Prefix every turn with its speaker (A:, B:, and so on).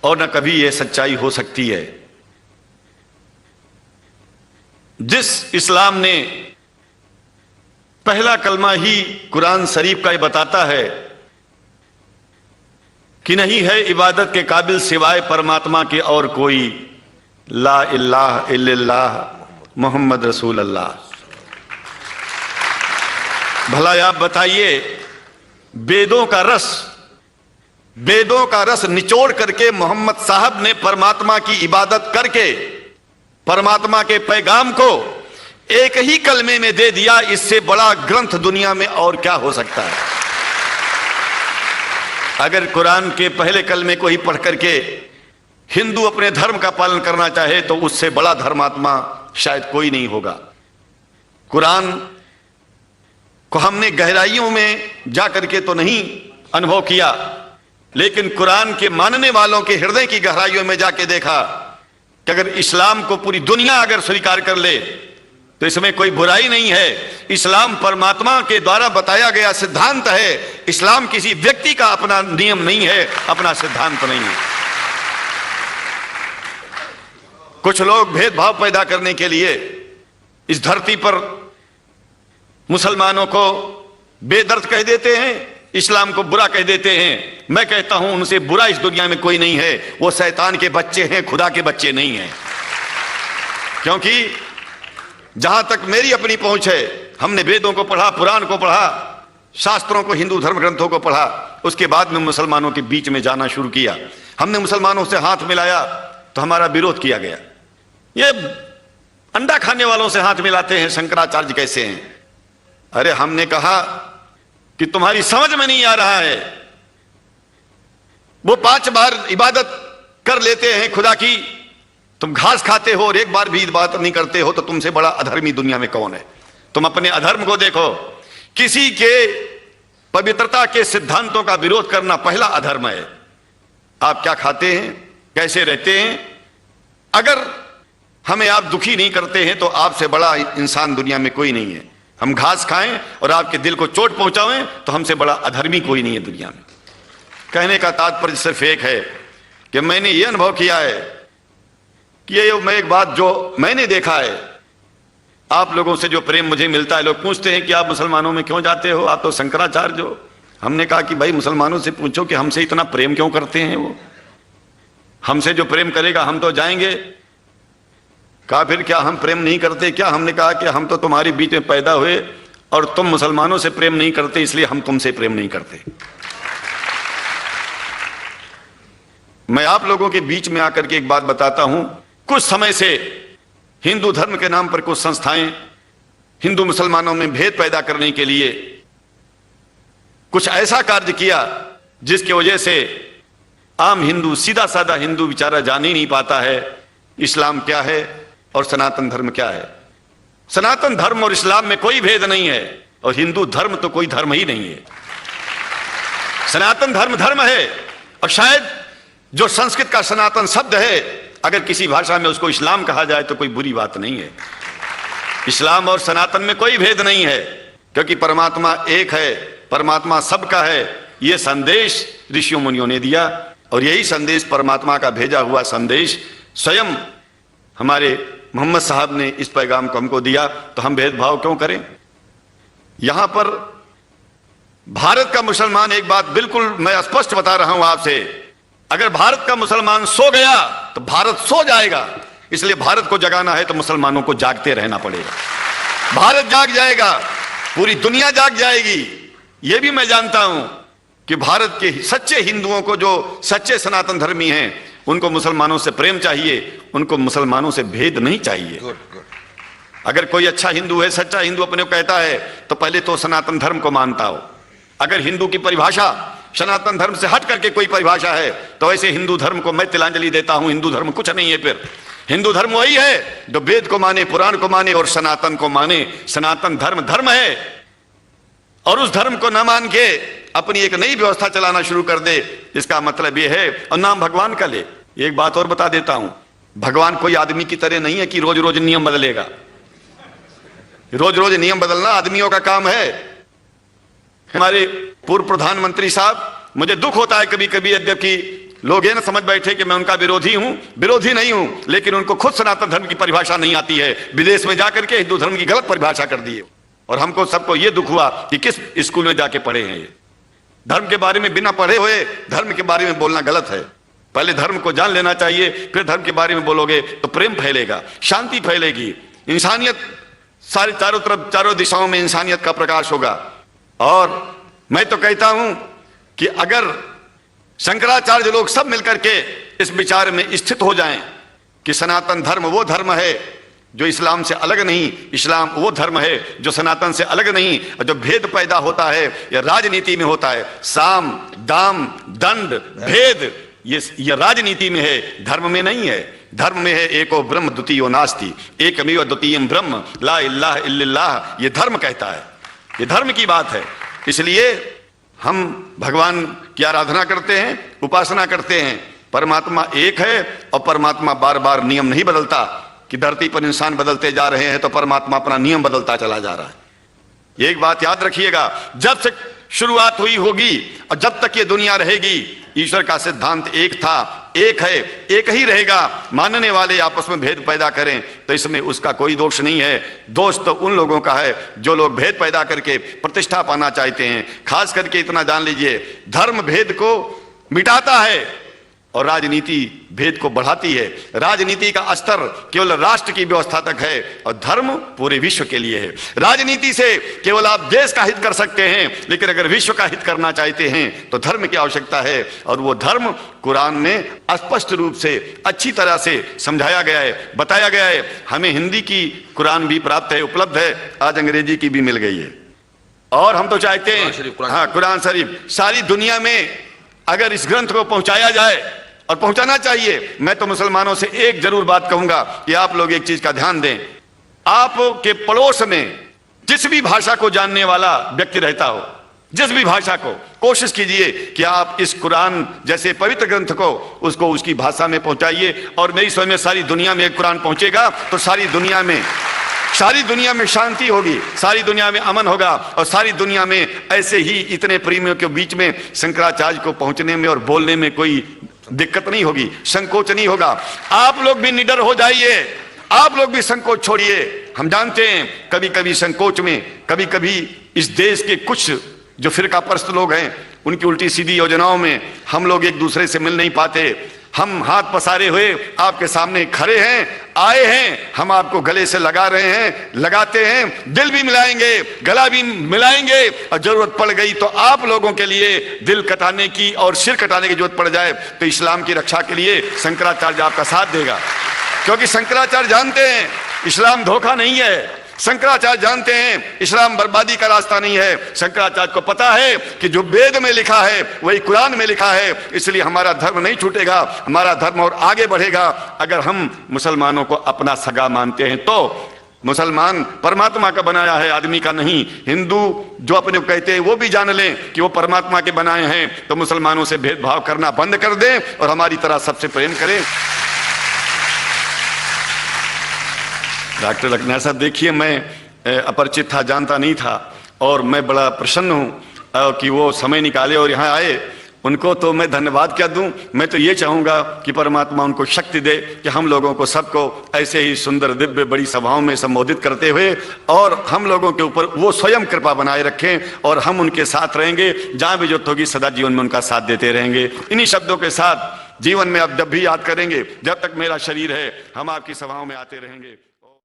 A: और न कभी यह सच्चाई हो सकती है। जिस इस्लाम ने पहला कलमा ही कुरान शरीफ का ये बताता है कि नहीं है इबादत के काबिल सिवाय परमात्मा के और कोई, ला इलाहा इल्लल्लाह मोहम्मद रसूल अल्लाह। भला आप बताइए, वेदों का रस निचोड़ करके मोहम्मद साहब ने परमात्मा की इबादत करके परमात्मा के पैगाम को एक ही कलमे में दे दिया। इससे बड़ा ग्रंथ दुनिया में और क्या हो सकता है? अगर कुरान के पहले कलमे को ही पढ़ करके हिंदू अपने धर्म का पालन करना चाहे तो उससे बड़ा धर्मात्मा शायद कोई नहीं होगा। कुरान को हमने गहराइयों में जाकर के तो नहीं अनुभव किया, लेकिन कुरान के मानने वालों के हृदय की गहराइयों में जाके देखा कि अगर इस्लाम को पूरी दुनिया अगर स्वीकार कर ले तो इसमें कोई बुराई नहीं है। इस्लाम परमात्मा के द्वारा बताया गया सिद्धांत है। इस्लाम किसी व्यक्ति का अपना नियम नहीं है, अपना सिद्धांत नहीं है। कुछ लोग भेदभाव पैदा करने के लिए इस धरती पर मुसलमानों को बेदर्द कह देते हैं, इस्लाम को बुरा कह देते हैं। मैं कहता हूं उनसे बुरा इस दुनिया में कोई नहीं है। वो शैतान के बच्चे हैं, खुदा के बच्चे नहीं हैं। क्योंकि जहां तक मेरी अपनी पहुंच है, हमने वेदों को पढ़ा, पुराण को पढ़ा, शास्त्रों को, हिंदू धर्म ग्रंथों को पढ़ा, उसके बाद में मुसलमानों के बीच में जाना शुरू किया। हमने मुसलमानों से हाथ मिलाया तो हमारा विरोध किया गया। ये अंडा खाने वालों से हाथ मिलाते हैं, शंकराचार्य कैसे हैं? अरे हमने कहा कि तुम्हारी समझ में नहीं आ रहा है। वो 5 बार इबादत कर लेते हैं खुदा की, तुम घास खाते हो और एक बार भी इबादत नहीं करते हो, तो तुमसे बड़ा अधर्मी दुनिया में कौन है? तुम अपने अधर्म को देखो। किसी के पवित्रता के सिद्धांतों का विरोध करना पहला अधर्म है। आप क्या खाते हैं, कैसे रहते हैं, अगर हमें आप दुखी नहीं करते हैं तो आपसे बड़ा इंसान दुनिया में कोई नहीं है। हम घास खाएं और आपके दिल को चोट पहुंचाएं तो हमसे बड़ा अधर्मी कोई नहीं है दुनिया में। कहने का तात्पर्य सिर्फ एक है कि मैंने ये अनुभव किया है कि ये मैं एक बात जो मैंने देखा है, आप लोगों से जो प्रेम मुझे मिलता है, लोग पूछते हैं कि आप मुसलमानों में क्यों जाते हो, आप तो शंकराचार्य हो। हमने कहा कि भाई मुसलमानों से पूछो कि हमसे इतना प्रेम क्यों करते हैं। वो हमसे जो प्रेम करेगा हम तो जाएंगे। कहा फिर क्या हम प्रेम नहीं करते क्या? हमने कहा कि हम तो तुम्हारे बीच में पैदा हुए और तुम मुसलमानों से प्रेम नहीं करते, इसलिए हम तुमसे प्रेम नहीं करते। मैं आप लोगों के बीच में आकर के एक बात बताता हूं। कुछ समय से हिंदू धर्म के नाम पर कुछ संस्थाएं हिंदू मुसलमानों में भेद पैदा करने के लिए कुछ ऐसा कार्य किया जिसकी वजह से आम हिंदू, सीधा साधा हिंदू बेचारा जान ही नहीं पाता है इस्लाम क्या है और सनातन धर्म क्या है। सनातन धर्म और इस्लाम में कोई भेद नहीं है और हिंदू धर्म तो कोई धर्म ही नहीं है। सनातन धर्म धर्म है और शायद जो संस्कृत का सनातन शब्द है, अगर किसी भाषा में उसको इस्लाम कहा जाए तो कोई बुरी बात नहीं है। इस्लाम और सनातन में कोई भेद नहीं है, क्योंकि परमात्मा एक है, परमात्मा सबका है। यह संदेश ऋषियों मुनियों ने दिया और यही संदेश परमात्मा का भेजा हुआ संदेश स्वयं हमारे मोहम्मद साहब ने इस पैगाम को हमको दिया। तो हम भेदभाव क्यों करें? यहां पर भारत का मुसलमान, एक बात बिल्कुल मैं स्पष्ट बता रहा हूं आपसे, अगर भारत का मुसलमान सो गया तो भारत सो जाएगा। इसलिए भारत को जगाना है तो मुसलमानों को जागते रहना पड़ेगा। भारत जाग जाएगा, पूरी दुनिया जाग जाएगी। यह भी मैं जानता हूं कि भारत के सच्चे हिंदुओं को, जो सच्चे सनातन धर्मी हैं, उनको मुसलमानों से प्रेम चाहिए, उनको मुसलमानों से भेद नहीं चाहिए। अगर कोई अच्छा हिंदू है, सच्चा हिंदू अपने को कहता है, तो पहले तो सनातन धर्म को मानता हो। अगर हिंदू की परिभाषा सनातन धर्म से हट करके कोई परिभाषा है तो ऐसे हिंदू धर्म को मैं तिलांजलि देता हूं। हिंदू धर्म कुछ नहीं है। फिर हिंदू धर्म वही है जो वेद को माने, पुराण को माने और सनातन को माने। सनातन धर्म धर्म है और उस धर्म को न मान के अपनी एक नई व्यवस्था चलाना शुरू कर दे, इसका मतलब यह है, और नाम भगवान का ले। एक बात और बता देता हूं, भगवान कोई आदमी की तरह नहीं है कि रोज रोज नियम बदलेगा। रोज रोज नियम बदलना आदमियों का काम है। हमारे पूर्व प्रधानमंत्री साहब, मुझे दुख होता है कभी कभी, यद्यपि लोग ये ना समझ बैठे कि मैं उनका विरोधी हूं, विरोधी नहीं हूं, लेकिन उनको खुद सनातन धर्म की परिभाषा नहीं आती है। विदेश में जाकर के हिंदू धर्म की गलत परिभाषा कर दी है। और हमको सबको ये दुख हुआ कि किस स्कूल में जाके पढ़े हैं। ये धर्म के बारे में बिना पढ़े हुए धर्म के बारे में बोलना गलत है। पहले धर्म को जान लेना चाहिए, फिर धर्म के बारे में बोलोगे तो प्रेम फैलेगा, शांति फैलेगी, इंसानियत सारे चारों तरफ चारों दिशाओं में इंसानियत का प्रकाश होगा। और मैं तो कहता हूं कि अगर शंकराचार्य लोग सब मिलकर के इस विचार में स्थित हो जाएं कि सनातन धर्म वो धर्म है जो इस्लाम से अलग नहीं, इस्लाम वो धर्म है जो सनातन से अलग नहीं, और जो भेद पैदा होता है यह राजनीति में होता है, साम दाम दंड भेद, ये राजनीति में है, धर्म में नहीं है। धर्म में है एको ब्रह्म द्वितीयो नास्ति, एकमेव द्वितीयम ब्रह्म ला इलाहा इल्लल्लाह, ये धर्म कहता है, ये धर्म की बात है। इसलिए हम भगवान की आराधना करते हैं, उपासना करते हैं। परमात्मा एक है और परमात्मा बार बार नियम नहीं बदलता कि धरती पर इंसान बदलते जा रहे हैं तो परमात्मा अपना नियम बदलता चला जा रहा है। एक बात याद रखिएगा, जब से शुरुआत हुई होगी और जब तक ये दुनिया रहेगी, ईश्वर का सिद्धांत एक था, एक है, एक ही रहेगा। मानने वाले आपस में भेद पैदा करें तो इसमें उसका कोई दोष नहीं है। दोष तो उन लोगों का है जो लोग भेद पैदा करके प्रतिष्ठा पाना चाहते हैं। खास करके इतना जान लीजिए, धर्म भेद को मिटाता है और राजनीति भेद को बढ़ाती है। राजनीति का स्तर केवल राष्ट्र की व्यवस्था तक है और धर्म पूरे विश्व के लिए है। राजनीति से केवल आप देश का हित कर सकते हैं, लेकिन अगर विश्व का हित करना चाहते हैं तो धर्म की आवश्यकता है। और वो धर्म कुरान में स्पष्ट रूप से अच्छी तरह से समझाया गया है, बताया गया है। हमें हिंदी की कुरान भी प्राप्त है, उपलब्ध है, आज अंग्रेजी की भी मिल गई है। और हम तो चाहते हैं हाँ, कुरान शरीफ सारी दुनिया में अगर इस ग्रंथ को पहुंचाया जाए, और पहुंचाना चाहिए। मैं तो मुसलमानों से एक जरूर बात कहूंगा कि आप लोग एक चीज का ध्यान दें, आपके पड़ोस में जिस भी भाषा को जानने वाला व्यक्ति रहता हो, जिस भी भाषा को, कोशिश कीजिए कि आप इस कुरान जैसे पवित्र ग्रंथ को उसको उसकी भाषा में पहुंचाइए। और मेरी समझ में सारी दुनिया में एक कुरान पहुंचेगा तो सारी दुनिया में शांति होगी, सारी दुनिया में अमन होगा, और सारी दुनिया में ऐसे ही इतने प्रेमियों के बीच में शंकराचार्य को पहुंचने में और बोलने में कोई दिक्कत नहीं होगी, संकोच नहीं होगा। आप लोग भी निडर हो जाइए, आप लोग भी संकोच छोड़िए। हम जानते हैं कभी कभी संकोच में, कभी कभी इस देश के कुछ जो फिरका परस्त लोग हैं उनकी उल्टी सीधी योजनाओं में हम लोग एक दूसरे से मिल नहीं पाते। हम हाथ पसारे हुए आपके सामने खड़े हैं, आए हैं, हम आपको गले से लगा रहे हैं, लगाते हैं, दिल भी मिलाएंगे, गला भी मिलाएंगे, और जरूरत पड़ गई तो आप लोगों के लिए दिल कटाने की और सिर कटाने की जरूरत पड़ जाए तो इस्लाम की रक्षा के लिए शंकराचार्य आपका साथ देगा। क्योंकि शंकराचार्य जानते हैं इस्लाम धोखा नहीं है, शंकराचार्य जानते हैं इस्लाम बर्बादी का रास्ता नहीं है। शंकराचार्य को पता है कि जो वेद में लिखा है वही कुरान में लिखा है, इसलिए हमारा धर्म नहीं छूटेगा, हमारा धर्म और आगे बढ़ेगा। अगर हम मुसलमानों को अपना सगा मानते हैं तो मुसलमान परमात्मा का बनाया है, आदमी का नहीं। हिंदू जो अपने को कहते हैं वो भी जान लें कि वो परमात्मा के बनाए हैं, तो मुसलमानों से भेदभाव करना बंद कर दें और हमारी तरह सबसे प्रेम करें। डॉक्टर लखनऊ साहब, देखिए मैं अपरिचित था, जानता नहीं था, और मैं बड़ा प्रसन्न हूँ कि वो समय निकाले और यहाँ आए। उनको तो मैं धन्यवाद क्या दूं, मैं तो ये चाहूँगा कि परमात्मा उनको शक्ति दे कि हम लोगों को सबको ऐसे ही सुंदर दिव्य बड़ी सभाओं में संबोधित करते हुए और हम लोगों के ऊपर वो स्वयं कृपा बनाए रखें, और हम उनके साथ रहेंगे, जहाँ भी जरूरत होगी सदा जीवन में उनका साथ देते रहेंगे। इन्हीं शब्दों के साथ जीवन में अब जब भी याद करेंगे, जब तक मेरा शरीर है हम आपकी सभाओं में आते रहेंगे।